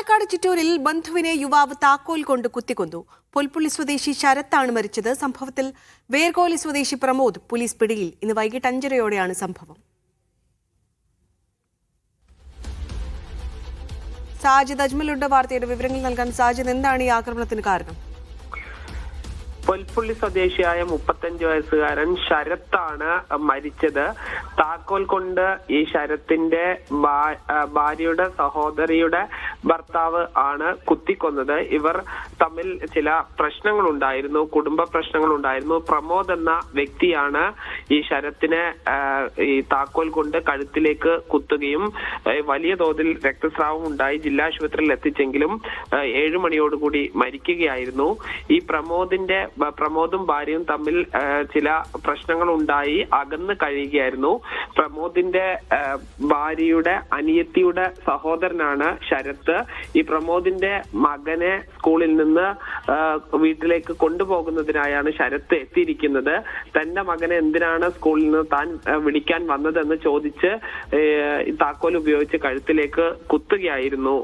പാലക്കാട് ചിറ്റൂരിൽ ബന്ധുവിനെ യുവാവ് താക്കോൽ കൊണ്ട് കുത്തിക്കൊന്നു. പുൽപ്പള്ളി സ്വദേശി ശരത്താണ് മരിച്ചത്. സംഭവത്തിൽ വേർകോലി സ്വദേശി പ്രമോദ് പോലീസ് പിടിയിൽ. ഇന്ന് വൈകിട്ട് 5:30യോടെയാണ് സംഭവം. സാജിദ് അജ്മലുണ്ട് വാർത്തയുടെ വിവരങ്ങൾ നൽകാൻ. സാജിദ്, എന്താണ് ഈ ആക്രമണത്തിന് കാരണം? പുൽപ്പള്ളി സ്വദേശിയായ 35 വയസ്സുകാരൻ ശരത്താണ് മരിച്ചത്. താക്കോൽ കൊണ്ട് ഈ ശരത്തിന്റെ ഭാര്യയുടെ സഹോദരിയുടെ ഭർത്താവ് ആണ് കുത്തിക്കൊന്നത്. ഇവർ തമ്മിൽ ചില പ്രശ്നങ്ങളുണ്ടായിരുന്നു, കുടുംബ പ്രശ്നങ്ങളുണ്ടായിരുന്നു. പ്രമോദ് എന്ന വ്യക്തിയാണ് ഈ ശരത്തിനെ ഈ താക്കോൽ കൊണ്ട് കഴുത്തിലേക്ക് കുത്തുകയും വലിയ തോതിൽ രക്തസ്രാവം ഉണ്ടായി ജില്ലാ ആശുപത്രിയിൽ എത്തിച്ചെങ്കിലും 7 മണിയോടുകൂടി മരിക്കുകയായിരുന്നു. ഈ പ്രമോദും ഭാര്യയും തമ്മിൽ ചില പ്രശ്നങ്ങൾ ഉണ്ടായി അകന്ന് കഴിയുകയായിരുന്നു. പ്രമോദിന്റെ ഭാര്യയുടെ അനിയത്തിയുടെ സഹോദരനാണ് ശരത്ത്. ഈ പ്രമോദിന്റെ മകനെ സ്കൂളിൽ നിന്ന് വീട്ടിലേക്ക് കൊണ്ടുപോകുന്നതിനായാണ് ശരത്ത് എത്തിയിരിക്കുന്നത്. തന്റെ മകനെ എന്തിനാണ് സ്കൂളിൽ നിന്ന് താൻ വിളിക്കാൻ വന്നതെന്ന് ചോദിച്ച് താക്കോൽ ഉപയോഗിച്ച് കഴുത്തിലേക്ക് കുത്തുകയായിരുന്നു